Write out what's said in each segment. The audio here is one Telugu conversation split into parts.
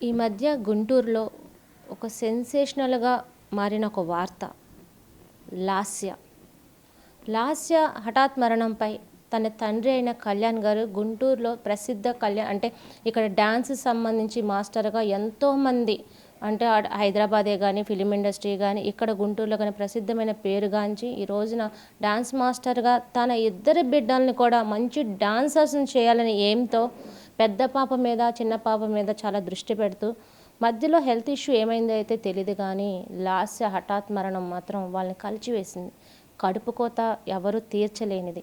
ఈ మధ్య గుంటూరులో ఒక సెన్సేషనల్గా మారిన ఒక వార్త. లాస్య లాస్య హఠాత్ మరణంపై తన తండ్రి అయిన కళ్యాణ్ గారు గుంటూరులో ప్రసిద్ధ కళ్యాణ్ అంటే ఇక్కడ డ్యాన్స్ సంబంధించి మాస్టర్గా ఎంతోమంది అంటే హైదరాబాదే కానీ ఫిలిం ఇండస్ట్రీ కానీ ఇక్కడ గుంటూరులో కానీ ప్రసిద్ధమైన పేరుగాంచి ఈ రోజున డ్యాన్స్ మాస్టర్గా తన ఇద్దరు బిడ్డల్ని కూడా మంచి డాన్సర్స్ని చేయాలని ఎయిమ్తో పెద్ద పాప మీద చిన్న పాప మీద చాలా దృష్టి పెడుతూ మధ్యలో హెల్త్ ఇష్యూ ఏమైందో అయితే తెలియదు కానీ లాస్య హఠాత్ మరణం మాత్రం వాళ్ళని కలిచివేసింది. కడుపు కోత ఎవరు తీర్చలేనిది.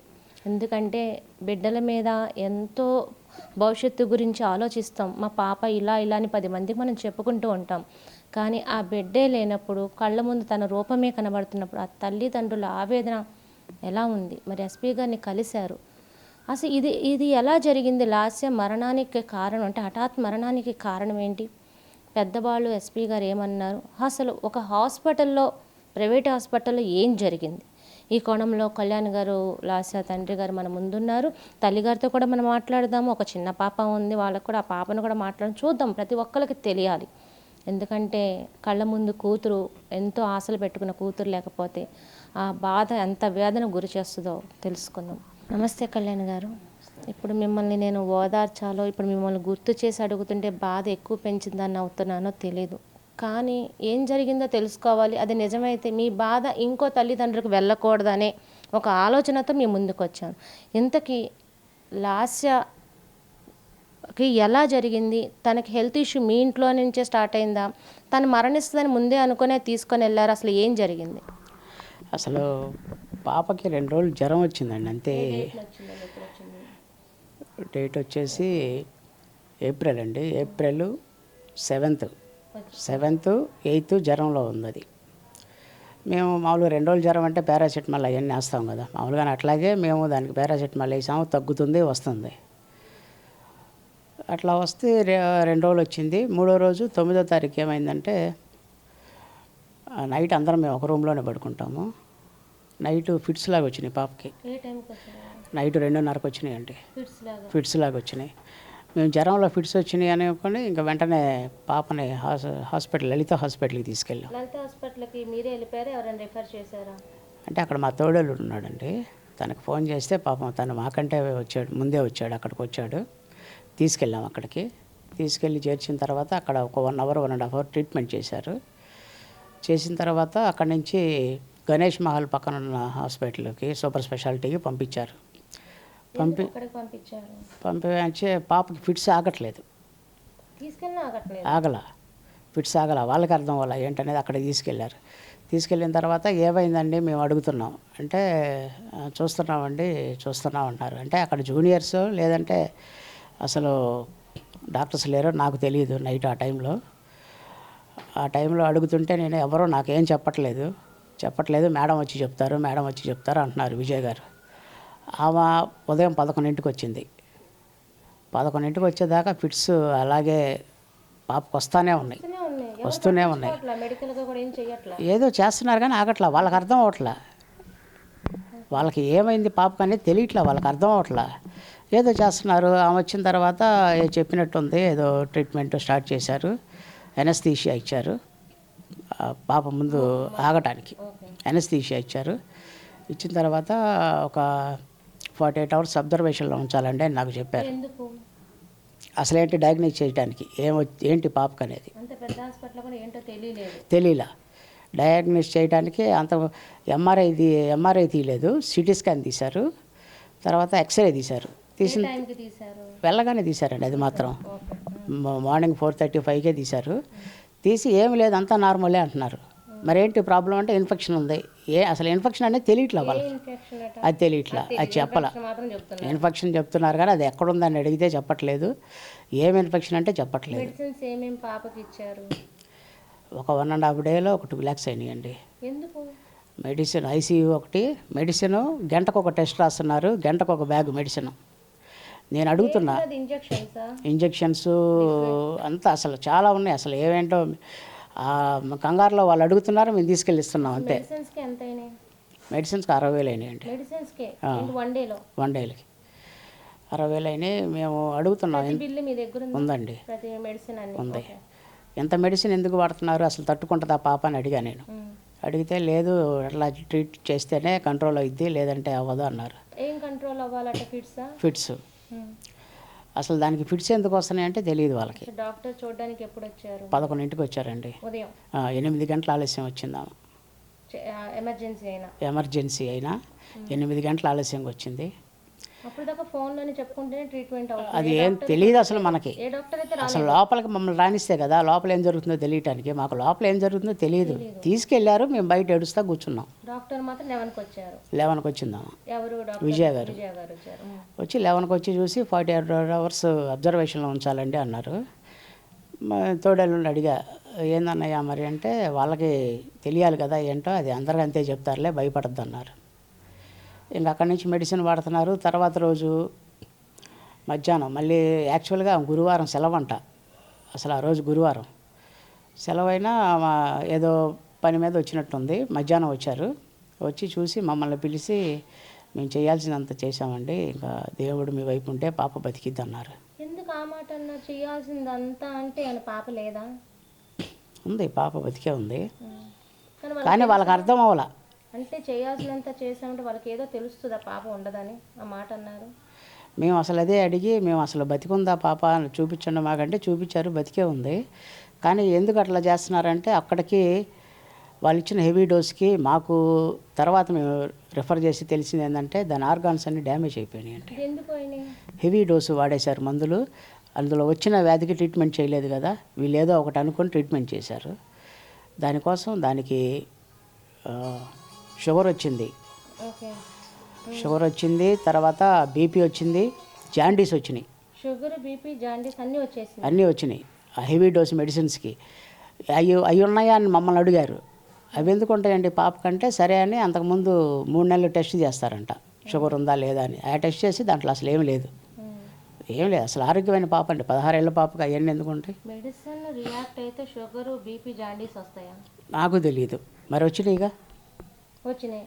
ఎందుకంటే బిడ్డల మీద ఎంతో భవిష్యత్తు గురించి ఆలోచిస్తాం. మా పాప ఇలా ఇలా అని 10 మందికి మనం చెప్పుకుంటూ ఉంటాం. కానీ ఆ బిడ్డే లేనప్పుడు కళ్ళ ముందు తన రూపమే కనబడుతున్నప్పుడు ఆ తల్లిదండ్రుల ఆవేదన ఎలా ఉంది? మరి ఎస్పీ గారిని కలిశారు. అసలు ఇది ఎలా జరిగింది? లాస్య మరణానికి కారణం అంటే హఠాత్ మరణానికి కారణం ఏంటి? పెద్దవాళ్ళు ఎస్పీ గారు ఏమన్నారు? అసలు ఒక హాస్పిటల్లో ప్రైవేట్ హాస్పిటల్లో ఏం జరిగింది? ఈ కోణంలో కళ్యాణ్ గారు లాస్య తండ్రి గారు మన ముందున్నారు. తల్లిగారితో కూడా మనం మాట్లాడదాము. ఒక చిన్న పాప ఉంది, వాళ్ళకు కూడా ఆ పాపను కూడా చూద్దాం. ప్రతి ఒక్కరికి తెలియాలి. ఎందుకంటే కళ్ళ ముందు కూతురు ఎంతో ఆశలు పెట్టుకున్న కూతురు లేకపోతే ఆ బాధ ఎంత వేదన గురి చేస్తుందో తెలుసుకుందాం. నమస్తే కళ్యాణ్ గారు. ఇప్పుడు మిమ్మల్ని నేను ఓదార్చాలో ఇప్పుడు మిమ్మల్ని గుర్తు చేసి అడుగుతుంటే బాధ ఎక్కువ పెంచిందని అవుతున్నానో తెలీదు. కానీ ఏం జరిగిందో తెలుసుకోవాలి. అది నిజమైతే మీ బాధ ఇంకో తల్లిదండ్రులకు వెళ్ళకూడదనే ఒక ఆలోచనతో మీ ముందుకు వచ్చాను. ఇంతకీ లాస్యకి ఎలా జరిగింది? తనకి హెల్త్ ఇష్యూ మీ ఇంట్లో నుంచే స్టార్ట్ అయిందా? తను మరణిస్తుందని ముందే అనుకునే తీసుకొని వెళ్ళారు. అసలు ఏం జరిగింది? అసలు పాపకి 2 రోజులు జ్వరం వచ్చిందండి అంతే. డేట్ వచ్చేసి ఏప్రిల్ అండి. ఏప్రిల్ 7th 8th జ్వరంలో ఉంది అది. మేము మామూలుగా 2 రోజులు జ్వరం అంటే పారాసెటమాల్ అవన్నీ వేస్తాం కదా మామూలుగా. అట్లాగే మేము దానికి పారాసెటమాల్ వేసాము, తగ్గుతుంది వస్తుంది. అట్లా వస్తే 2 రోజులు వచ్చింది. 3వ రోజు 9వ తారీఖు ఏమైందంటే నైట్ అందరం మేము ఒక రూమ్లోనే పడుకుంటాము. నైట్ ఫిట్స్ లాగా వచ్చినాయి పాపకి. నైట్ 2:30కి వచ్చినాయి అండి. ఫిట్స్ లాగా వచ్చినాయి. మేము జ్వరంలో ఫిట్స్ వచ్చినాయి అనుకొని ఇంకా వెంటనే పాపని హాస్పిటల్ లలిత హాస్పిటల్కి తీసుకెళ్ళాం. లలిత హాస్పిటల్కి మీరే వెళ్ళిపోయారు? ఎవరైనా రిఫర్ చేశారా? అంటే అక్కడ మా తోడేళ్ళు ఉన్నాడండి. తనకు ఫోన్ చేస్తే పాపం తను మాకంటే ముందే వచ్చాడు. అక్కడికి వచ్చాడు. తీసుకెళ్ళాం అక్కడికి. తీసుకెళ్ళి చేర్చిన తర్వాత అక్కడ ఒక 1 hour 1.5 hour ట్రీట్మెంట్ చేశారు. చేసిన తర్వాత అక్కడి నుంచి గణేష్ మహల్ పక్కన ఉన్న హాస్పిటల్కి సూపర్ స్పెషాలిటీకి పంపించారు. పంపించే పాపకి ఫిట్స్ ఆగట్లేదు. ఆగల ఫిట్స్ ఆగల. వాళ్ళకి అర్థం వల్ల ఏంటనేది అక్కడికి తీసుకెళ్ళారు. తీసుకెళ్ళిన తర్వాత ఏమైందండి మేము అడుగుతున్నాం అంటే చూస్తున్నాం అన్నారు. అంటే అక్కడ జూనియర్స్ లేదంటే అసలు డాక్టర్స్ లేరో నాకు తెలియదు. నైట్ ఆ టైంలో అడుగుతుంటే నేను ఎవరో నాకేం చెప్పట్లేదు. మేడం వచ్చి చెప్తారు అంటున్నారు విజయ్ గారు. ఆమె ఉదయం 11ంటికి వచ్చింది. 11ంటికి వచ్చేదాకా ఫిట్స్ అలాగే పాపకు వస్తూనే ఉన్నాయి. ఏదో చేస్తున్నారు కానీ ఆగట్లా. వాళ్ళకి అర్థం అవట్లా. వాళ్ళకి ఏమైంది పాపకు అనేది తెలియట్లా. వాళ్ళకి అర్థం అవట్లా. ఏదో చేస్తున్నారు. ఆమె వచ్చిన తర్వాత చెప్పినట్టుంది ఏదో ట్రీట్మెంట్ స్టార్ట్ చేశారు. ఎనస్థీషియా ఇచ్చారు. పాప ముందు ఆగటానికి ఎనస్థీషియా ఇచ్చారు. ఇచ్చిన తర్వాత ఒక 48 hours అబ్జర్వేషన్లో ఉంచాలండి అని నాకు చెప్పారు. అసలేంటి డయాగ్నోస్ చేయడానికి ఏంటి పాపకు అనేది తెలియలా. డయాగ్నోస్ చేయడానికి అంత ఎంఆర్ఐ తీయలేదు. సిటీ స్కాన్ తీశారు. తర్వాత ఎక్స్రే తీశారు. వెళ్ళగానే తీశారండి. అది మాత్రం మార్నింగ్ 4:35కే తీశారు. తీసి ఏమి లేదు అంతా నార్మలే అంటున్నారు. మరేంటి ప్రాబ్లం అంటే ఇన్ఫెక్షన్ ఉంది. అసలు ఇన్ఫెక్షన్ అనేది తెలియట్లా వాళ్ళకి. అది తెలియట్లా. అది చెప్పాల. ఇన్ఫెక్షన్ చెప్తున్నారు కానీ అది ఎక్కడుందని అడిగితే చెప్పట్లేదు. ఏం ఇన్ఫెక్షన్ అంటే చెప్పట్లేదు. ఒక 1.5 days ఒక 2 lakhs అయినాయండి. మెడిసిన్ ఐసీయూ ఒకటి మెడిసిన్, గంటకు ఒక టెస్ట్ రాస్తున్నారు, గంటకు ఒక బ్యాగ్ మెడిసిన్. నేను అడుగుతున్నా ఇంజెక్షన్స్ అంతా అసలు చాలా ఉన్నాయి. అసలు ఏమేంటో కంగారులో వాళ్ళు అడుగుతున్నారు, మేము తీసుకెళ్ళిస్తున్నాం అంతే. మెడిసిన్స్కి 60,000 అయినాయండి 1 dayకి. 60,000 అయినాయి. మేము అడుగుతున్నాం. ప్రతి బిల్లు మీ దగ్గర ఉందా? ఉందండి, ప్రతి మెడిసిన్ అన్ని ఉంది. ఓకే. ఎంత మెడిసిన్ ఎందుకు వాడుతున్నారు, అసలు తట్టుకుంటుందా పాప అని అడిగా నేను. అడిగితే లేదు, అట్లా ట్రీట్ చేస్తేనే కంట్రోల్ అవుద్ది, లేదంటే అవ్వదు అన్నారు. ఏం కంట్రోల్ అవ్వాలంటే ఫిట్సా? ఫిట్స్. అసలు దానికి ఫిట్స్ ఎందుకు వస్తున్నాయి అంటే తెలియదు వాళ్ళకి. డాక్టర్ చూడడానికి ఎప్పుడు వచ్చారు? 11ంటికి వచ్చారండి. ఉదయం 8 గంటల ఆలస్యం వచ్చిందాము. ఎమర్జెన్సీ అయినా? ఎమర్జెన్సీ అయినా 8 గంటల ఆలస్యంగా వచ్చింది. అప్పుడు దాకా ఫోన్లోనే చెప్పుకుంటేనే ట్రీట్మెంట్ అవుతుంది. అది ఏం తెలియదు అసలు మనకి. ఏ డాక్టర్ అయితే అసలు లోపలికి మమ్మల్ని రానిస్తే కదా లోపల ఏం జరుగుతుందో తెలియటానికి. మాకు లోపల ఏం జరుగుతుందో తెలియదు. తీసుకెళ్లారు, మేము బయట ఏడుస్తా కూర్చున్నాం. డాక్టర్ మాత్రం 11కి వచ్చారు. 11కి వచ్చిందాము. ఎవరు డాక్టర్? విజయ గారు వచ్చారు. వచ్చి 11కి వచ్చి చూసి 48 hours అబ్జర్వేషన్లో ఉంచాలండి అన్నారు. తోడేళ్ళని అడిగా, ఏందన్నయ్యా మరి అంటే, వాళ్ళకి తెలియాలి కదా ఏంటో, అది అందరికీ అంతే చెప్తారులే, భయపడద్దు అన్నారు. ఇంక అక్కడి నుంచి మెడిసిన్ వాడుతున్నారు. తర్వాత రోజు మధ్యాహ్నం మళ్ళీ యాక్చువల్గా గురువారం సెలవంట. అసలు ఆ రోజు గురువారం సెలవైనా ఏదో పని మీద వచ్చినట్టుంది. మధ్యాహ్నం వచ్చారు. వచ్చి చూసి మమ్మల్ని పిలిచి, మేము చేయాల్సినంత చేసామండి, ఇంకా దేవుడు మీ వైపు ఉంటే పాప బతికిద్ది అన్నారు. ఎందుకు ఆ మాట అన్నా? చేయాల్సిందంతా అంటే ఆయన పాప లేదా? ఉంది, పాప బతికే ఉంది. కానీ కానీ వాళ్ళకి అర్థం అవ్వాల. అంటే చేయాల్సినంత చేసామంటే వాళ్ళకి ఏదో తెలుస్తుందా పాప ఉండదని ఆ మాట అన్నారు? మేము అసలు అదే అడిగి, మేము అసలు బతికుందా పాప అని చూపించండి మాకంటే చూపించారు, బతికే ఉంది. కానీ ఎందుకు అట్లా చేస్తున్నారంటే, అక్కడికి వాళ్ళు ఇచ్చిన హెవీ డోస్కి మాకు తర్వాత మేము రిఫర్ చేసి తెలిసింది ఏంటంటే, దాని ఆర్గాన్స్ అన్ని డ్యామేజ్ అయిపోయినాయి అంటే. ఎందుకు అయినాయి? హెవీ డోసు వాడేశారు మందులు. అందులో వచ్చిన వ్యాధికి ట్రీట్మెంట్ చేయలేదు కదా, వీళ్ళు ఏదో ఒకటి అనుకొని ట్రీట్మెంట్ చేశారు. దానికోసం దానికి షుగర్ వచ్చింది. ఓకే. షుగర్ వచ్చింది, తర్వాత బీపీ వచ్చింది, జాండీస్ వచ్చినాయి. షుగర్, బీపీ, జాండీస్ అన్నీ వచ్చేసింది. అన్నీ వచ్చినాయి ఆ హెవీ డోస్ మెడిసిన్స్కి. అవి ఉన్నాయా అని మమ్మల్ని అడిగారు. అవి ఎందుకు ఉంటాయండి పాప కంటే, సరే అని అంతకుముందు 3 నెలలు టెస్ట్ చేస్తారంట షుగర్ ఉందా లేదా అని. ఆ టెస్ట్ చేసి దాంట్లో అసలు ఏం లేదు, ఏం లేదు. అసలు ఆరోగ్యమైన పాప అండి, 16 ఏళ్ళ పాపకి అవన్నీ ఎందుకు ఉంటాయి? మెడిసిన్ రియాక్ట్ అయితే షుగర్, బీపీ, జాండీస్ వస్తాయా? నాకు తెలియదు. మరి వచ్చినాయిగా. వచ్చినాయి.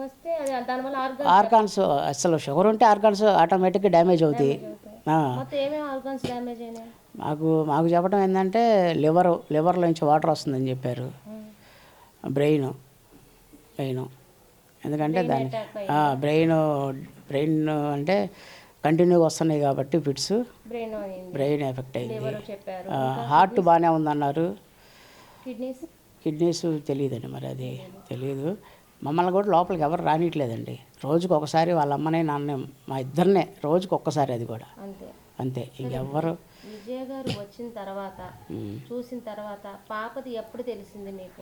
వస్తే దానివల్ల ఆర్గాన్స్, అసలు షుగర్ ఉంటే ఆర్గాన్స్ ఆటోమేటిక్గా డ్యామేజ్ అవుతాయి. మొత్తం ఏమేమి ఆర్గాన్స్ డ్యామేజ్ అయినాయి? మాకు చెప్పడం ఏంటంటే, లివర్లో నుంచి వాటర్ వస్తుందని చెప్పారు. బ్రెయిన్ ఎందుకంటే దానికి బ్రెయిన్ అంటే కంటిన్యూగా వస్తున్నాయి కాబట్టి ఫిట్స్, బ్రెయిన్ ఎఫెక్ట్ అయింది. హార్ట్ బాగానే ఉందన్నారు. కిడ్నీస్ తెలియదండి, మరి అది తెలియదు. మమ్మల్ని కూడా లోపలికి ఎవరు రానిట్లేదండి. రోజుకు ఒకసారి వాళ్ళ అమ్మనే నాన్న మా ఇద్దరినే రోజుకు ఒక్కసారి, అది కూడా అంతే. ఇంకెవ్వరు. విజయ గారు వచ్చిన తర్వాత చూసిన తర్వాత పాపది ఎప్పుడు తెలిసింది మీకు?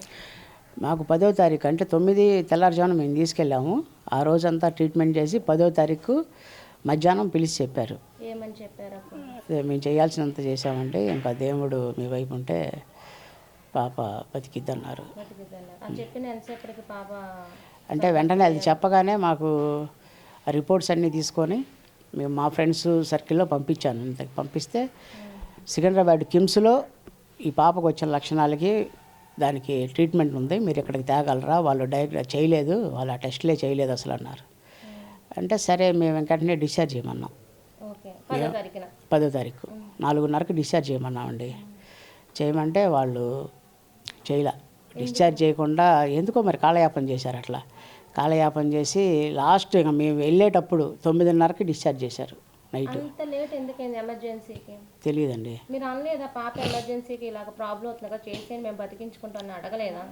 మాకు 10వ తారీఖు అంటే 9 తెల్లారుజామున మేము తీసుకెళ్ళాము. ఆ రోజంతా ట్రీట్మెంట్ చేసి 10వ తారీఖు మధ్యాహ్నం పిలిచి చెప్పారు. ఏమని చెప్పారు? మేము చేయాల్సినంత చేసామంటే, ఇంకా దేవుడు మీ వైపు ఉంటే పాప బతికిద్దన్నారు. అంటే వెంటనే అది చెప్పగానే మాకు ఆ రిపోర్ట్స్ అన్నీ తీసుకొని మేము మా ఫ్రెండ్స్ సర్కిల్లో పంపించాను. పంపిస్తే సికింద్రాబాద్ కిమ్స్లో ఈ పాపకు వచ్చిన లక్షణాలకి దానికి ట్రీట్మెంట్ ఉంది, మీరు ఇక్కడికి తేగలరా, వాళ్ళు చేయలేదు, వాళ్ళు ఆ టెస్ట్లే చేయలేదు అసలు అన్నారు. అంటే సరే మేము వెంటనే డిశ్చార్జ్ చేయమన్నాం. 10వ తారీఖు 4:30కి డిశ్చార్జ్ చేయమన్నామండి. చేయమంటే వాళ్ళు చేయలే. డిశ్చార్జ్ చేయకుండా ఎందుకో మరి కాలయాపన చేశారు. అట్లా కాలయాపన చేసి లాస్ట్ ఇంకా మేము వెళ్ళేటప్పుడు 9:30కి డిశ్చార్జ్ చేశారు నైట్. అంత లేట్ ఎందుకైంది ఎమర్జెన్సీకి? తెలియదండి. మీరు అనలేదా పాప ఎమర్జెన్సీకి ఇలాగ ప్రాబ్లం అవుతుంది కదా, చేసి మేము బతికించుకుంటామని అడగలేదా?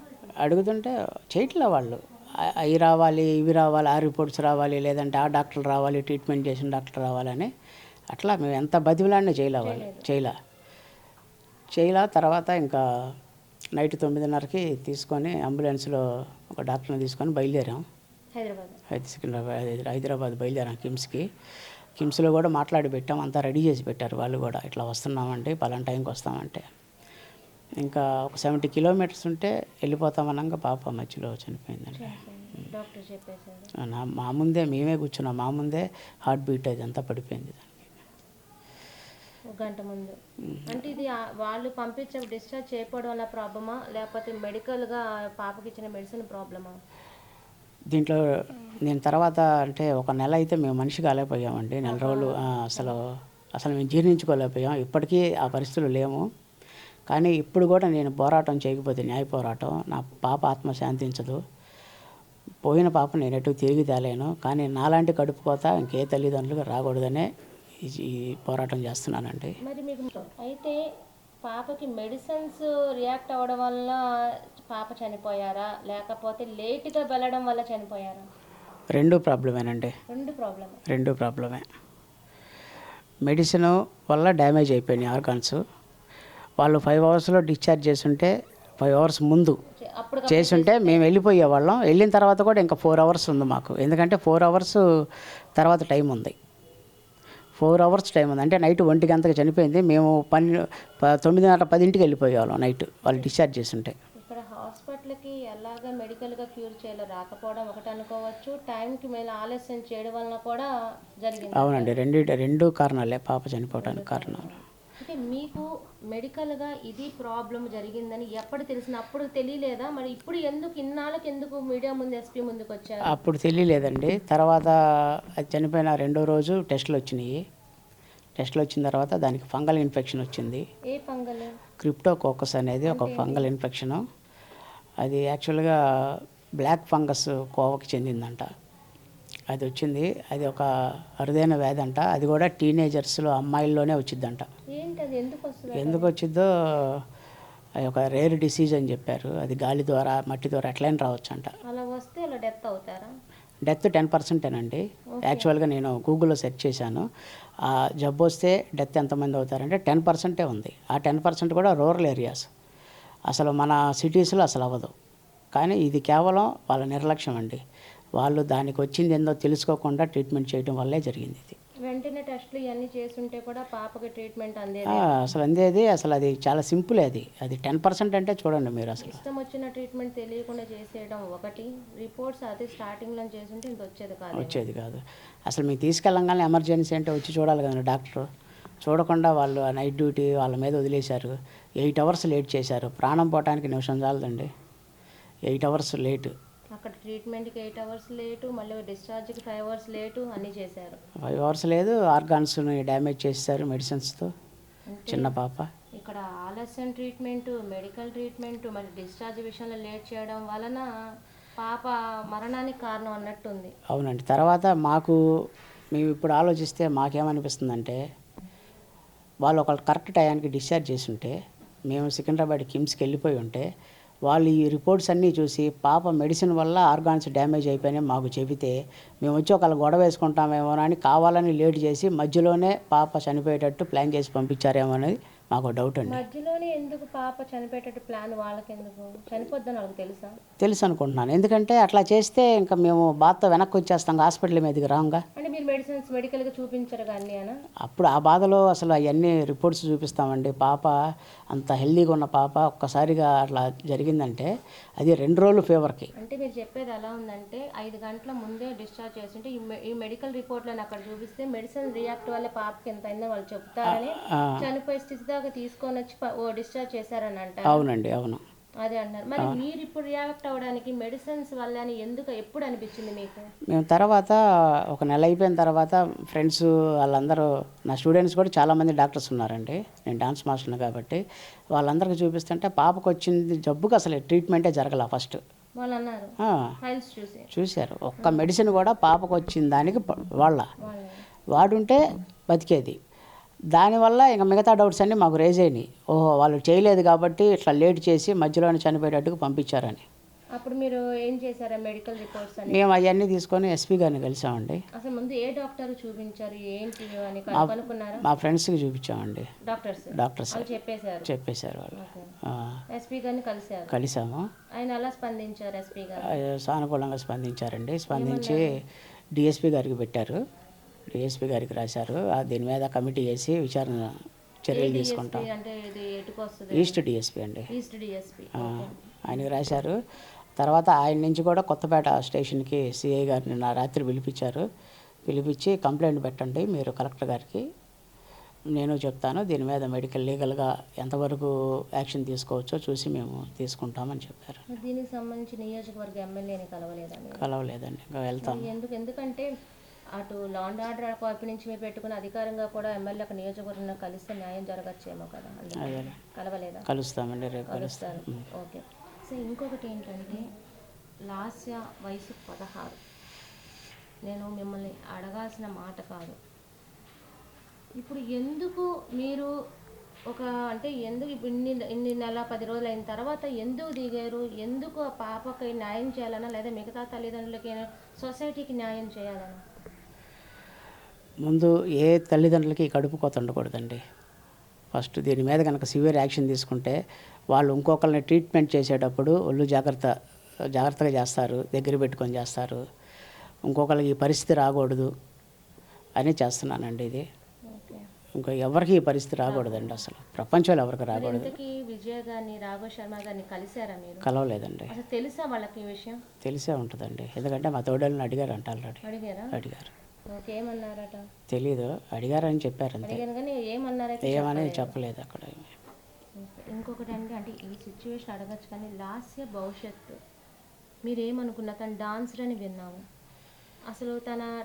అడుగుతుంటే చేయట్లే వాళ్ళు. అవి రావాలి, ఇవి రావాలి, ఆ రిపోర్ట్స్ రావాలి, లేదంటే ఆ డాక్టర్లు రావాలి, ట్రీట్మెంట్ చేసిన డాక్టర్ రావాలని అట్లా మేము ఎంత బతిలాడినా చేయలే. తర్వాత ఇంకా నైట్ 9:30కి తీసుకొని అంబులెన్స్లో ఒక డాక్టర్ని తీసుకొని బయలుదేరాం. హైదరాబాద్ బయలుదేరాం కిమ్స్లో కూడా మాట్లాడి పెట్టాం, అంతా రెడీ చేసి పెట్టారు వాళ్ళు కూడా. ఇట్లా వస్తున్నామంటే పలానా టైంకి వస్తామంటే, ఇంకా ఒక 70 kilometers ఉంటే వెళ్ళిపోతామన్నాక పాప మధ్యలో చనిపోయిందండి. డాక్టర్ చెప్పేశారు. మా ముందే మేమే కూర్చున్నాం, మా ముందే హార్ట్ బీట్ అదంతా పడిపోయింది దానికి ఒక గంట ముందు. అంటే ఇది వాళ్ళు పంపించే డిశ్చార్జ్ చేయకపోవడం వల్ల ప్రాబ్లమా, లేకపోతే మెడికల్గా పాపకి ఇచ్చిన మెడిసిన్ ప్రాబ్లమా? దీంట్లో నేను తర్వాత అంటే ఒక నెల అయితే మేము మనిషి కాలేకపోయామండి. నెల రోజులు అసలు అసలు మేము జీర్ణించుకోలేకపోయాం. ఇప్పటికీ ఆ పరిస్థితులు లేము. కానీ ఇప్పుడు కూడా నేను పోరాటం చేయకపోతే, న్యాయ పోరాటం, నా పాప ఆత్మ శాంతించదు. పోయిన పాప నేను ఎటు తిరిగి తేలేను. కానీ నాలాంటి కడుపు కోత ఇంకే తల్లిదండ్రులకు రాకూడదనే ఈ పోరాటం చేస్తున్నానండి. మరి మీకు అయితే పాపకి మెడిసిన్స్ రియాక్ట్ అవ్వడం వల్ల పాప చనిపోయారా, లేకపోతే లేట్గా వెళ్ళడం వల్ల చనిపోయారా? రెండు ప్రాబ్లమేనండి. రెండు ప్రాబ్లమే. మెడిసిన్ వల్ల డ్యామేజ్ అయిపోయినాయి ఆర్గాన్స్. వాళ్ళు 5 అవర్స్లో డిశ్చార్జ్ చేసుంటే, 5 అవర్స్ ముందు చేసుంటే మేము వెళ్ళిపోయేవాళ్ళం. వెళ్ళిన తర్వాత కూడా ఇంకా 4 అవర్స్ ఉంది మాకు. ఎందుకంటే 4 అవర్స్ తర్వాత టైం ఉంది. 4 అవర్స్ టైం ఉంది. అంటే నైట్ 1 గంటకి చనిపోయింది. మేము 9:30, 10ంటికి వెళ్ళిపోయేవాళ్ళం నైట్ వాళ్ళు డిశ్చార్జ్ చేసుంటే. ఇక్కడ హాస్పిటల్కి ఎలాగ మెడికల్గా క్యూర్ చేయాలో రాకపోవడం ఒకటి అనుకోవచ్చు, టైంకి మేము ఆలస్యం చేయడం వలన కూడా జరిగింది. అవునండి, రెండు కారణాలే పాప చనిపోవడానికి కారణాలు. అంటే మీకు మెడికల్గా ఇది ప్రాబ్లం జరిగిందని ఎప్పుడు తెలిసిన? అప్పుడు తెలియలేదా? మరి ఇప్పుడు ఇన్నాళ్ళకి ఎందుకు మీడియా ముందు, ఎస్పీ ముందుకు వచ్చారు? అప్పుడు తెలియలేదండి. తర్వాత అది చనిపోయిన 2వ రోజు టెస్టులు వచ్చినాయి. టెస్టులు వచ్చిన తర్వాత దానికి ఫంగల్ ఇన్ఫెక్షన్ వచ్చింది. ఏ ఫంగల్? క్రిప్టోకోకస్ అనేది ఒక ఫంగల్ ఇన్ఫెక్షను. అది యాక్చువల్గా బ్లాక్ ఫంగస్ కోవకి చెందిందంట. అది వచ్చింది. అది ఒక అరుదైన వ్యాధి అంట. అది కూడా టీనేజర్స్లో, అమ్మాయిల్లోనే వచ్చిందంట. ఎందుకు వచ్చిందో అది ఒక రేర్ డిసీజ్ అని చెప్పారు. అది గాలి ద్వారా, మట్టి ద్వారా ఎట్లయినా రావచ్చు అంట. అలా వస్తే అలా డెత్ అవుతారా? డెత్ 10%ఏనండి. యాక్చువల్గా నేను గూగుల్లో సెర్చ్ చేశాను. ఆ జబ్బు వస్తే డెత్ ఎంతమంది అవుతారంటే 10%ఏ ఉంది. ఆ 10% కూడా రూరల్ ఏరియాస్. అసలు మన సిటీస్లో అసలు అవ్వదు. కానీ ఇది కేవలం వాళ్ళ నిర్లక్ష్యం అండి. వాళ్ళు దానికి వచ్చింది ఏందో తెలుసుకోకుండా ట్రీట్మెంట్ చేయడం వల్లే జరిగింది. ఇది వెంటనే టెస్టులు ఇవన్నీ చేస్తుంటే కూడా పాపకి ట్రీట్మెంట్ అసలు అందేది. అసలు అది చాలా సింపుల్. అది 10% అంటే చూడండి మీరు. అసలు ఇష్టం వచ్చిన ట్రీట్మెంట్ తెలియకుండా చేసేయడం ఒకటి, రిపోర్ట్స్ అది స్టార్టింగ్లో చేస్తుంటే ఇంత వచ్చేది కాదు. అసలు మీకు తీసుకెళ్ళంగానే ఎమర్జెన్సీ అంటే వచ్చి చూడాలి కదండి డాక్టర్. చూడకుండా వాళ్ళు ఆ నైట్ డ్యూటీ వాళ్ళ మీద వదిలేశారు. 8 అవర్స్ లేట్ చేశారు. ప్రాణం పోవటానికి నిమిషం చాలదండి. 8 అవర్స్ లేటు. అక్కడ ట్రీట్మెంట్కి 8 అవర్స్ లేటు, మళ్ళీ డిశ్చార్జ్కి 5 అవర్స్ లేటు, అన్నీ చేశారు. 5 అవర్స్ లేదు, ఆర్గాన్స్ని డ్యామేజ్ చేశారు మెడిసిన్స్తో. చిన్న పాప. ఇక్కడ ఆలస్యం ట్రీట్మెంట్, మెడికల్ ట్రీట్మెంట్, మళ్ళీ డిశ్చార్జ్ విషయంలో లేట్ చేయడం వలన పాప మరణానికి కారణం అన్నట్టుంది. అవునండి. తర్వాత మేము ఇప్పుడు ఆలోచిస్తే మాకేమనిపిస్తుందంటే, వాళ్ళు ఒకళ్ళు కరెక్ట్ టయానికి డిశ్చార్జ్ చేసి ఉంటే, మేము సికింద్రాబాద్ కిమ్స్కి వెళ్ళిపోయి ఉంటే, వాళ్ళు ఈ రిపోర్ట్స్ అన్నీ చూసి పాప మెడిసిన్ వల్ల ఆర్గాన్స్ డ్యామేజ్ అయిపోయినాయి మాకు చెబితే, మేము వచ్చి ఒకళ్ళు గొడవ వేసుకుంటామేమో అని కావాలని లేట్ చేసి మధ్యలోనే పాప చనిపోయేటట్టు ప్లాన్ చేసి పంపించారేమో అనేది మాకు డౌట్ అండి. మధ్యలోనే ఎందుకు పాప చనిపోయేటట్టు ప్లాన్? వాళ్ళకి ఎందుకు చనిపోద్దని వాళ్ళకి తెలుసా? తెలుసు అనుకుంటున్నాను. ఎందుకంటే అట్లా చేస్తే ఇంకా మేము బాధతో వెనక్కి వచ్చేస్తాం, హాస్పిటల్ మీదకి రాంగా. అంటే మీరు మెడిసిన్స్ మెడికల్గా చూపించరు కానీ అప్పుడు ఆ బాధలో అసలు అవన్నీ రిపోర్ట్స్ చూపిస్తామండి. పాప అంత హెల్దీగా ఉన్న పాప ఒక్కసారిగా అట్లా జరిగిందంటే అది 2 రోజులు ఫీవర్కి. అంటే మీరు చెప్పేది ఎలా ఉందంటే 5 గంటల ముందే డిశ్చార్జ్ చేస్తుంటే ఈ మెడికల్ రిపోర్ట్లను అక్కడ చూపిస్తే మెడిసిన్ రియాక్ట్ వల్ల పాపకి ఎంత అయిందో వాళ్ళు చెప్తారని చనిపోయే స్థితి దాకా తీసుకొని వచ్చి డిశ్చార్జ్ చేశారని అంటారు. అవునండి, అవును. అదే అంటారు. మరి మీరు ఇప్పుడు రియాక్ట్ అవ్వడానికి మెడిసిన్స్ వల్ల అని ఎప్పుడు అనిపించింది మీకు? మేము తర్వాత ఒక నెల అయిపోయిన తర్వాత ఫ్రెండ్స్ వాళ్ళందరూ, నా స్టూడెంట్స్ కూడా చాలామంది డాక్టర్స్ ఉన్నారండి. నేను డాన్స్ మాస్టర్ని కాబట్టి వాళ్ళందరికీ చూపిస్తుంటే పాపకు వచ్చింది జబ్బుకి అసలు ట్రీట్మెంటే జరగల. ఫస్ట్ వాళ్ళు అన్నారు చూశారు. ఒక్క మెడిసిన్ కూడా పాపకు వచ్చిన దానికి వాడుంటే బతికేది. దానివల్ల ఇంకా మిగతా డౌట్స్ అన్నీ మాకు రేజ్ అయినాయి. ఓహో, వాళ్ళు చేయలేదు కాబట్టి ఇట్లా లేట్ చేసి మధ్యలోనే చనిపోయేటట్టుకు పంపించారని. అప్పుడు మీరు ఏం చేశారా? మెడికల్ రిపోర్ట్స్ మేము అవన్నీ తీసుకొని ఎస్పీ గారిని కలిసామండి. అసలు ముందు ఏ డాక్టర్ చూపించారు, ఏంటి అని కనుక్కున్నారా? మా ఫ్రెండ్స్కి చూపించామండి. డాక్టర్స్ చెప్పేశారు వాళ్ళు. ఎస్పీ గారిని కలిసాము. ఆయన ఎలా స్పందించారు? ఎస్పీ గారు సానుకూలంగా స్పందించారండి. స్పందించి డిఎస్పీ గారికి పెట్టారు. డిఎస్పీ గారికి రాశారు. దీని మీద కమిటీ వేసి విచారణ చర్యలు తీసుకుంటాం. ఈస్ట్ డిఎస్పీ అండి. ఆయనకి రాశారు. తర్వాత ఆయన నుంచి కూడా కొత్తపేట స్టేషన్కి సిఐ గారిని నా రాత్రి పిలిపించారు. పిలిపించి కంప్లైంట్ పెట్టండి మీరు కలెక్టర్ గారికి, నేను చెప్తాను, దీని మీద మెడికల్ లీగల్గా ఎంతవరకు యాక్షన్ తీసుకోవచ్చో చూసి మేము తీసుకుంటామని చెప్పారు. దీనికి సంబంధించి నియోజకవర్గ ఎమ్మెల్యేని కలవలేదా మీరు? కలవలేదండి, ఇంకా వెళ్తాను. ఎందుకంటే అటు లా అండ్ ఆర్డర్ వైపు నుంచి మీరు పెట్టుకున్న అధికారంగా కూడా ఎమ్మెల్యే ఒక నియోజకవర్గంలో కలిస్తే న్యాయం జరగచ్చేమో కదా, అదే కలవలేదా? కలుస్తామండి, రేపు కలుస్తారు. ఓకే. సో ఇంకొకటి ఏంటంటే లాస్య వయసు 16. నేను మిమ్మల్ని అడగాల్సిన మాట కాదు, ఇప్పుడు ఎందుకు మీరు అంటే ఎందుకు ఇప్పుడు ఇన్ని నెల 10 రోజులు అయిన తర్వాత ఎందుకు దిగారు? ఎందుకు ఆ పాపకి న్యాయం చేయాలన్నా లేదా మిగతా తల్లిదండ్రులకి సొసైటీకి న్యాయం చేయాలన్నా? ముందు ఏ తల్లిదండ్రులకి కడుపు కోత ఉండకూడదండి. ఫస్ట్ దీని మీద కనుక సివియర్ యాక్షన్ తీసుకుంటే వాళ్ళు ఇంకొకరిని ట్రీట్మెంట్ చేసేటప్పుడు వాళ్ళు జాగ్రత్తగా చేస్తారు, దగ్గర పెట్టుకొని చేస్తారు. ఇంకొకరికి ఈ పరిస్థితి రాకూడదు అని చేస్తున్నానండి. ఇది ఇంకా ఎవరికి ఈ పరిస్థితి రాకూడదండి, అసలు ప్రపంచంలో ఎవరికి రాకూడదు. విజయ గారిని, రాఘవ శర్మ గారిని కలిసారా మీరు? కలవలేదండి. అసలు తెలుసా వాళ్ళకి ఈ విషయం? తెలిసే ఉంటుందండి, ఎందుకంటే మా తోడేళ్ళని అడిగారు అంట ఆల్రెడీ. అడిగారు. ఏమన్నారట? తెలీదు, అడిగారని చెప్పారు అంతే, ఏమని చెప్పలేదు అక్కడ. ఇంకొకటి అంటే ఈ సిచ్యువేషన్ అడగచ్చు కానీ లాస్య భవిష్యత్తు మీరేమనుకున్నా? తను డాన్సర్ అని విన్నాము. అసలు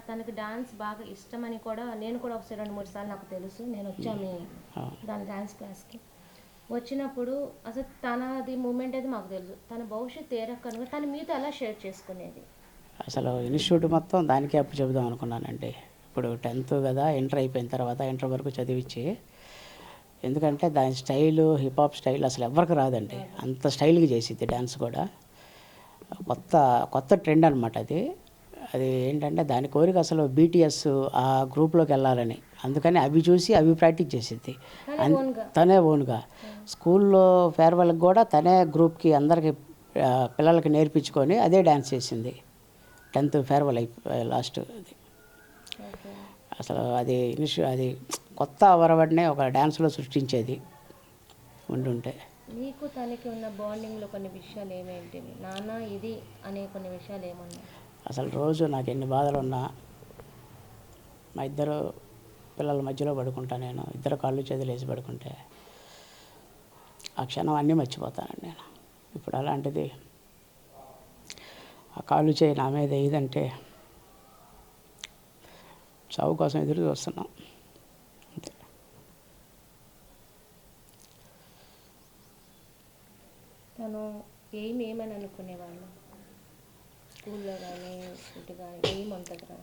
తనకి డాన్స్ బాగా ఇష్టమని కూడా నేను కూడా ఒకసారి 2-3 సార్లు నాకు తెలుసు. నేను వచ్చాను దాని డాన్స్ క్లాస్కి. వచ్చినప్పుడు అసలు తనది మూమెంట్ అయితే మాకు తెలుసు. తన భవిష్యత్తు ఏ రకంగా తను మీతో ఎలా షేర్ చేసుకునేది? అసలు ఇన్స్టిట్యూట్ మొత్తం దానికే అప్పు చెబుదాం అనుకున్నానండి. ఇప్పుడు 10th కదా, ఇంటర్ అయిపోయిన తర్వాత ఇంటర్ వరకు చదివించి, ఎందుకంటే దాని స్టైలు హిప్హాప్ స్టైల్ అసలు ఎవరికి రాదండి, అంత స్టైల్గా చేసిద్ది డ్యాన్స్ కూడా. కొత్త ట్రెండ్ అనమాట అది ఏంటంటే దాని కోరిక అసలు బీటీఎస్ ఆ గ్రూప్లోకి వెళ్ళాలని. అందుకని అవి చూసి అవి ప్రాక్టీస్ చేసిద్ది తనే ఓన్గా. స్కూల్లో ఫేర్వెల్కి కూడా తనే గ్రూప్కి అందరికి పిల్లలకి నేర్పించుకొని అదే డ్యాన్స్ చేసింది. 10th ఫేర్వెల్ లాస్ట్ అది. అసలు అది కొత్త వరవడినే ఒక డ్యాన్స్లో సృష్టించేది ఉండుంటే. మీకు తనకి ఉన్న బాండింగ్లో కొన్ని విషయాలు ఏమేంటి? నాన్న ఇది అనే కొన్ని విషయాలు ఏమన్నా? అసలు రోజు నాకు ఎన్ని బాధలు ఉన్నా మా ఇద్దరు పిల్లల మధ్యలో పడుకుంటా, నేను ఇద్దరు కాళ్ళు చేతులు వేసి పడుకుంటే ఆ క్షణం అన్నీ మర్చిపోతానండి నేను. ఇప్పుడు అలాంటిది ఆ కాళ్ళు చేయి నా మీద ఏదంటే చావు కోసం ఎదురు చూస్తున్నాం అంతే. తను ఏమని అనుకునేవాళ్ళు స్కూల్లో కానీ ఇటు కానీ ఏముంటుంది?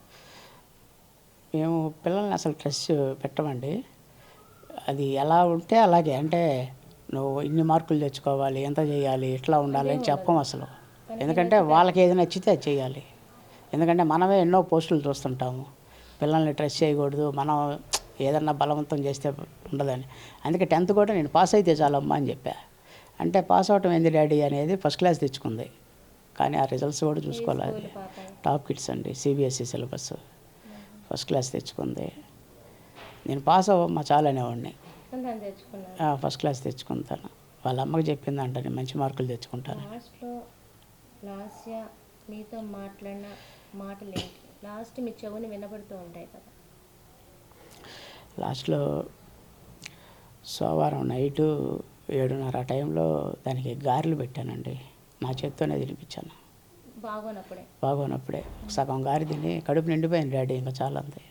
మేము పిల్లల్ని అసలు స్ట్రెస్ పెట్టమండి. అది ఎలా ఉంటే అలాగే, అంటే నువ్వు ఇన్ని మార్కులు తెచ్చుకోవాలి, ఎంత చేయాలి, ఇట్లా ఉండాలి అని చెప్పం అసలు. ఎందుకంటే వాళ్ళకి ఏది నచ్చితే అది చేయాలి. ఎందుకంటే మనమే ఎన్నో పోస్టులు చూస్తుంటాము, పిల్లల్ని స్ట్రెస్ చేయకూడదు, మనం ఏదన్నా బలవంతం చేస్తే ఉండదని. అందుకే 10th కూడా నేను పాస్ అయితే చాలమ్మా అని చెప్పా. అంటే పాస్ అవటం ఏంది డాడీ అనేది ఫస్ట్ క్లాస్ తెచ్చుకుంది, కానీ ఆ రిజల్ట్స్ కూడా చూసుకోవాలి. అది టాప్ కిడ్స్ అండి, సిబిఎస్ఈ సిలబస్, ఫస్ట్ క్లాస్ తెచ్చుకుంది. నేను పాస్ అవ్వమ్మా చాలు అనేవాడిని, ఫస్ట్ క్లాస్ తెచ్చుకుంటాను. వాళ్ళ అమ్మకి చెప్పిందంట నేను మంచి మార్కులు తెచ్చుకుంటాను. లాస్య మీతో మాట్లాడిన మాటలు ఏంటి? లాస్ట్ మీ చెవుని వినబడుతూ ఉంటాయి కదా. లాస్ట్లో సోమవారం నైటు 7:30 ఆ టైంలో దానికి గారెలు పెట్టానండి, నా చేత్తోనే తినిపించాను. బాగోనప్పుడే సగం గారి తిని కడుపు నిండిపోయింది డాడీ, ఇంకా చాలా అంతే.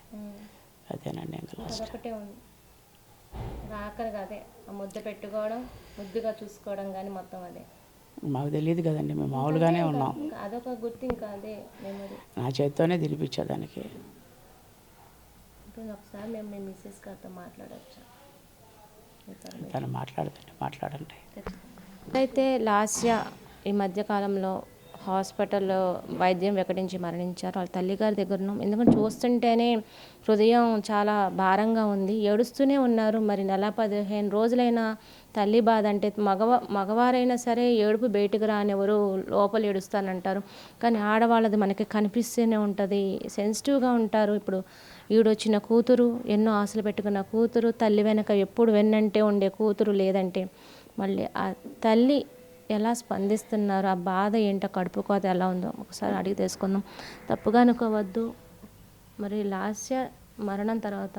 అదేనండి ఇంకా లాస్ట్. అదే ముద్ద పెట్టుకోవడం, ముద్దుగా చూసుకోవడం కానీ మొత్తం అదే. మాకు తెలియదు కదండి, మేము మామూలుగానే ఉన్నాం. అదొక గుర్తు, ఇంకా అదే మెమరీ. నా చేత్తోనే తినిపించేదానికి. ఇప్పుడు ఒకసారి మేము మీ మిస్సెస్ గారితో మాట్లాడచ్చు? తను మాట్లాడండి. అయితే లాస్య ఈ మధ్యకాలంలో హాస్పిటల్లో వైద్యం వికటించి మరణించారు. వాళ్ళ తల్లిగారి దగ్గర ఉన్నాం. ఎందుకంటే చూస్తుంటేనే హృదయం చాలా భారంగా ఉంది, ఏడుస్తూనే ఉన్నారు. మరి 15 రోజులైనా తల్లి బాధ అంటే మగవారైనా సరే ఏడుపు బయటకు రానివ్వరు, లోపల ఏడుస్తానంటారు. కానీ ఆడవాళ్ళది మనకి కనిపిస్తూనే ఉంటుంది, సెన్సిటివ్గా ఉంటారు. ఇప్పుడు ఈడొచ్చిన కూతురు, ఎన్నో ఆశలు పెట్టుకున్న కూతురు, తల్లి వెనక ఎప్పుడు వెన్నంటే ఉండే కూతురు లేదంటే మళ్ళీ ఆ తల్లి ఎలా స్పందిస్తున్నారు, ఆ బాధ ఏంటో, కడుపు కోత ఎలా ఉందో ఒకసారి అడిగి తెలుసుకుందాం. తప్పుగా అనుకోవద్దు. మరి లాస్య మరణం తర్వాత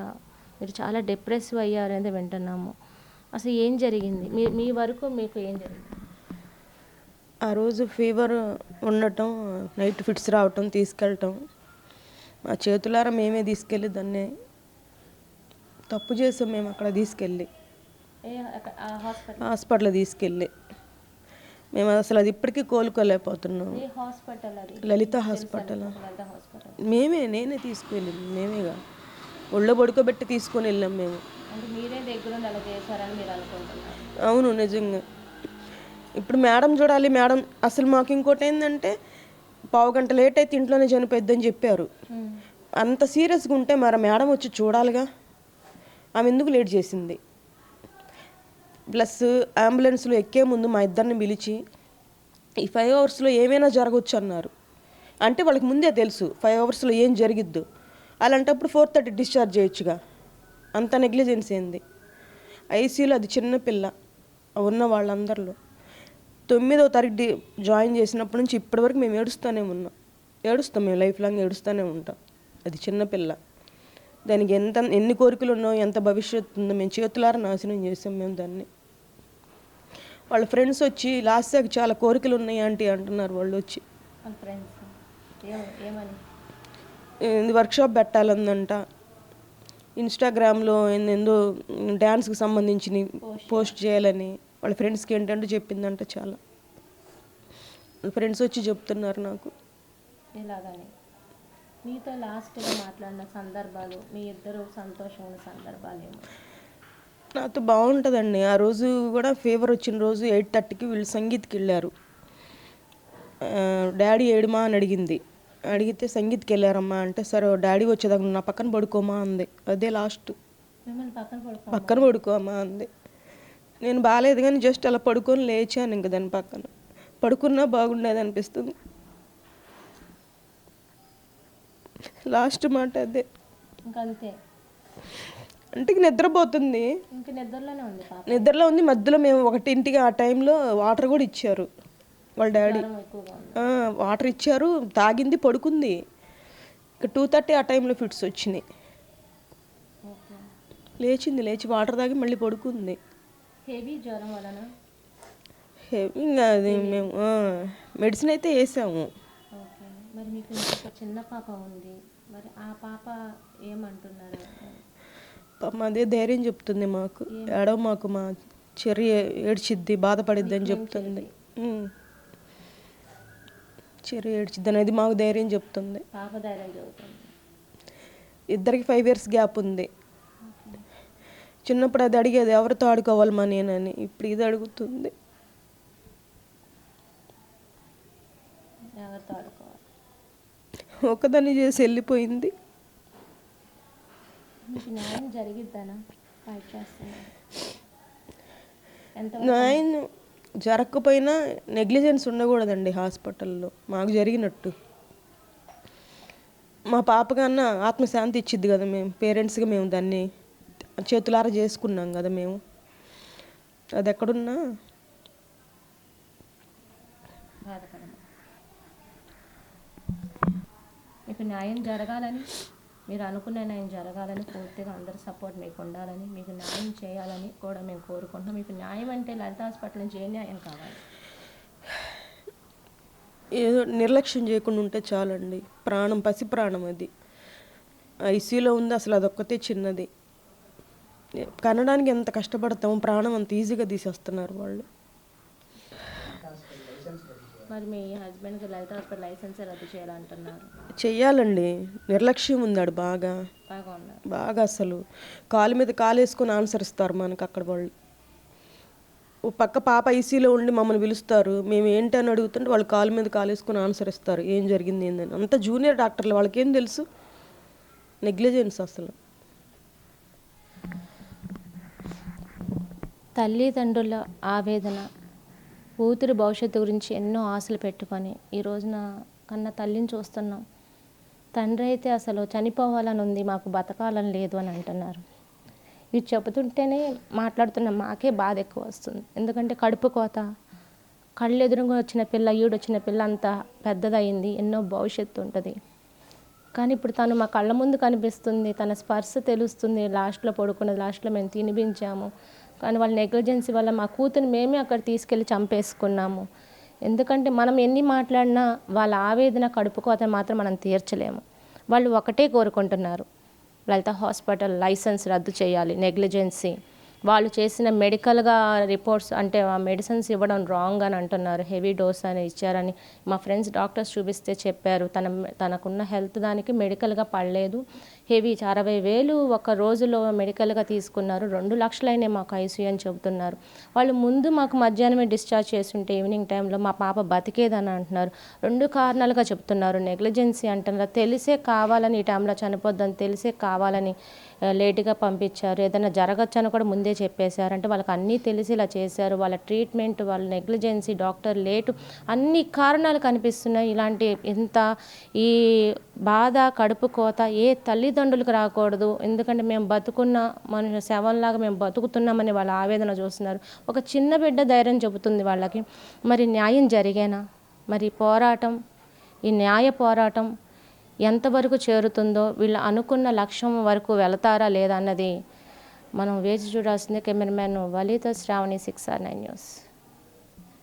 మీరు చాలా డిప్రెసివ్ అయ్యారు అనేది వింటున్నాము. అసలు ఏం జరిగింది? మీ వరకు మీకు ఏం జరిగింది? ఆ రోజు ఫీవర్ ఉండటం, నైట్ ఫిట్స్ రావటం, తీసుకెళ్ళటం మా చేతులారా మేమే తీసుకెళ్ళి దాన్ని తప్పు చేసాం. మేము అక్కడ తీసుకెళ్ళి హాస్పిటల్ తీసుకెళ్ళి మేము అసలు అది ఇప్పటికీ కోలుకోలేకపోతున్నాం. లలిత హాస్పిటల్ నేనే తీసుకువెళ్ళింది. మేమేగా ఒళ్ళో పడుకోబెట్టి తీసుకొని వెళ్ళాం మేము. అవును, నిజంగా. ఇప్పుడు మేడం చూడాలి. మేడం అసలు మాకు ఇంకోటి ఏంటంటే 1/2 గంట లేట్ అయితే ఇంట్లోనే చనిపోద్దని చెప్పారు. అంత సీరియస్గా ఉంటే మరి మేడం వచ్చి చూడాలిగా. ఆమె ఎందుకు లేట్ చేసింది? ప్లస్ అంబులెన్స్లో ఎక్కే ముందు మా ఇద్దరిని పిలిచి ఈ 5 అవర్స్లో ఏమైనా జరగవచ్చు అన్నారు. అంటే వాళ్ళకి ముందే తెలుసు 5 అవర్స్లో ఏం జరిగిద్దు. అలాంటప్పుడు 4:30 డిశ్చార్జ్ చేయొచ్చుగా. అంత నెగ్లిజెన్స్ ఏంది? ఐసీయూలో అది చిన్నపిల్ల ఉన్న వాళ్ళందరిలో 9వ తారీఖు జాయిన్ చేసినప్పటి నుంచి ఇప్పటివరకు మేము ఏడుస్తాం. మేము లైఫ్ లాంగ్ ఏడుస్తూనే ఉంటాం. అది చిన్నపిల్ల. దానికి ఎన్ని కోరికలు ఉన్నాయో, ఎంత భవిష్యత్తు ఉందో మేము చేతులారా నాశనం చేసాం మేము దాన్ని. వాళ్ళ ఫ్రెండ్స్ వచ్చి లాస్ట్కి చాలా కోరికలు ఉన్నాయి ఆంటీ అంటున్నారు. వాళ్ళు వచ్చి వర్క్షాప్ పెట్టాలందంట. ఇన్స్టాగ్రామ్లో ఏందో డ్యాన్స్కి సంబంధించి పోస్ట్ చేయాలని వాళ్ళ ఫ్రెండ్స్కి ఏంటంటే చెప్పిందంట. చాలా వాళ్ళ ఫ్రెండ్స్ వచ్చి చెప్తున్నారు నాకు. ఇలాగని మీతో లాస్ట్గా మాట్లాడిన సందర్భాలు, మీ ఇద్దరు సంతోషంగా ఉన్న సందర్భాలు ఏమో? నాతో బాగుంటుందండి. ఆ రోజు కూడా ఫీవర్ వచ్చిన రోజు 8:30కి వీళ్ళు సంగీత్కి వెళ్ళారు. డాడీ ఏడుమా అని అడిగితే సంగీత్కి వెళ్ళారమ్మా అంటే, సరే డాడీ వచ్చేదాకా నా పక్కన పడుకోమా అంది. అదే లాస్ట్. పక్కన పడుకోమా అంది. నేను బాగాలేదు కానీ జస్ట్ అలా పడుకొని లేచాను. ఇంక దాని పక్కన పడుకున్నా బాగుండేది అనిపిస్తుంది. లాస్ట్ మాట అదే. ఇంకంతే. అంటే నిద్రపోతుంది. నిద్రలో ఉంది. మధ్యలో మేము 1ంటికి ఆ టైంలో వాటర్ కూడా ఇచ్చారు వాళ్ళ డాడీ. వాటర్ ఇచ్చారు, తాగింది, పడుకుంది. ఇక 2:30 ఆ టైంలో ఫిట్స్ వచ్చినాయి. లేచి వాటర్ తాగి మళ్ళీ పడుకుంది. హెవీ జ్వరం వలన ఇంకా అది మేము మెడిసిన్ అయితే వేసాము. మరి మీకు చిన్న పాప ఉంది, మరి ఆ పాప ఏమంటున్నారు? పాపం అదే ధైర్యం చెప్తుంది మాకు. ఏడవ మాకు, మా చెర్రి ఏడ్చిద్ది, బాధపడిద్ది అని చెప్తుంది. చెర్రి ఏడ్చిద్ది అనేది మాకు ధైర్యం చెప్తుంది. పాప ధైర్యం చెబుతుంది. ఇద్దరికి 5 years గ్యాప్ ఉంది. చిన్నప్పుడు అది అడిగేది ఎవరితో ఆడుకోవాలమ్మా నేనని. ఇప్పుడు ఇది అడుగుతుంది. ఒకదాన్ని చేసి వెళ్ళిపోయింది. న్యాయం జరగకపోయినా నెగ్లిజెన్స్ ఉండకూడదండి హాస్పిటల్లో. మాకు జరిగినట్టు మా పాప కన్నా ఆత్మశాంతి ఇచ్చిద్ది కదా. మేము పేరెంట్స్గా మేము దాన్ని చేతులారా చేసుకున్నాం కదా. మేము అది ఎక్కడున్నా మీకు న్యాయం జరగాలని, మీరు అనుకున్న న్యాయం జరగాలని, పూర్తిగా అందరి సపోర్ట్ మీకు ఉండాలని, మీకు న్యాయం చేయాలని కూడా మేము కోరుకుంటున్నాం. మీకు న్యాయం అంటే లలిత హాస్పిటల్ నుంచి ఏ న్యాయం కావాలి? ఏదో నిర్లక్ష్యం చేయకుండా ఉంటే చాలండి. ప్రాణం, పసి ప్రాణం అది. ఐసీయూలో ఉంది. అసలు అదొక్కతే చిన్నది. కనడానికి ఎంత కష్టపడతాము, ప్రాణం అంత ఈజీగా తీసేస్తున్నారు వాళ్ళు. మరి మీ హస్బెండ్కి లలిత హాస్పిటల్ లైసెన్స్ రద్దు చేయాలంటున్నారు. చెయ్యాలండి. నిర్లక్ష్యం ఉందాడు బాగా. అసలు కాలు మీద కాలు వేసుకొని ఆన్సర్ ఇస్తారు మనకు అక్కడ వాళ్ళు. ఓ పక్క పాప ఐసీలో ఉండి మమ్మల్ని పిలుస్తారు. మేము ఏంటి అని అడుగుతుంటే వాళ్ళు కాలు మీద కాలు వేసుకొని ఆన్సర్ ఇస్తారు. ఏం జరిగింది ఏందని. అంత జూనియర్ డాక్టర్లు, వాళ్ళకేం తెలుసు? నెగ్లిజెన్స్ అసలు. తల్లిదండ్రుల ఆవేదన, కూతురు భవిష్యత్తు గురించి ఎన్నో ఆశలు పెట్టుకొని ఈ రోజున కన్న తల్లిని చూస్తున్నాం. తండ్రి అయితే అసలు చనిపోవాలని ఉంది, మాకు బతకాలని లేదు అని అంటున్నారు. ఇది చెబుతుంటేనే మాట్లాడుతున్న మాకే బాధ ఎక్కువ వస్తుంది. ఎందుకంటే కడుపు కోత, కళ్ళు ఎదురుగా వచ్చిన పిల్ల, ఈడొచ్చిన పిల్ల అంతా పెద్దదయింది, ఎన్నో భవిష్యత్తు ఉంటుంది. కానీ ఇప్పుడు తను మా కళ్ళ ముందు కనిపిస్తుంది, తన స్పర్శ తెలుస్తుంది, లాస్ట్లో పడుకున్నది, లాస్ట్లో మేము తినిపించాము. కానీ వాళ్ళ నెగ్లిజెన్సీ వల్ల మా కూతురు మేమే అక్కడ తీసుకెళ్ళి చంపేసుకున్నాము. ఎందుకంటే మనం ఎన్ని మాట్లాడినా వాళ్ళ ఆవేదన కడుపు కోత మాత్రం మనం తీర్చలేము. వాళ్ళు ఒకటే కోరుకుంటున్నారు, లలిత హాస్పిటల్ లైసెన్స్ రద్దు చేయాలి, నెగ్లిజెన్సీ. వాళ్ళు చేసిన మెడికల్గా రిపోర్ట్స్ అంటే ఆ మెడిసిన్స్ ఇవ్వడం రాంగ్ అని అంటున్నారు, హెవీ డోస్ అని ఇచ్చారని. మా ఫ్రెండ్స్ డాక్టర్స్ చూపిస్తే చెప్పారు తనకున్న హెల్త్ దానికి మెడికల్గా పడలేదు, హెవీ 60,000 ఒక రోజులో మెడికల్గా తీసుకున్నారు, 2 లక్షలైనా మాకు ఐసీయూ అని చెబుతున్నారు. వాళ్ళు ముందు మాకు మధ్యాహ్నమే డిశ్చార్జ్ చేస్తుంటే ఈవినింగ్ టైంలో మా పాప బతికేదని అంటున్నారు. 2 కారణాలుగా చెప్తున్నారు, నెగ్లిజెన్సీ అంటున్నారు, తెలిసే కావాలని ఈ టైంలో చనిపోద్దని తెలిసే కావాలని లేటుగా పంపించారు, ఏదైనా జరగచ్చని కూడా ముందే చెప్పేశారు. అంటే వాళ్ళకి అన్నీ తెలిసి ఇలా చేశారు. వాళ్ళ ట్రీట్మెంట్, వాళ్ళ నెగ్లిజెన్సీ, డాక్టర్ లేటు, అన్ని కారణాలు కనిపిస్తున్నాయి. ఇలాంటి ఇంత ఈ బాధ కడుపు కోత ఏ తల్లిదండ్రులకు రాకూడదు. ఎందుకంటే మేము బతుకున్న మనుషుల శవంలాగా మేము బతుకుతున్నామని వాళ్ళ ఆవేదన చూస్తున్నారు. ఒక చిన్న బిడ్డ ధైర్యం చెబుతుంది వాళ్ళకి. మరి న్యాయం జరిగేనా? మరి పోరాటం, ఈ న్యాయ పోరాటం ఎంతవరకు చేరుతుందో, వీళ్ళు అనుకున్న లక్ష్యం వరకు వెళతారా లేదా అన్నది మనం వేచి చూడాల్సిందే. కెమెరామ్యాన్ వలీతో శ్రావణి, 6R9 న్యూస్.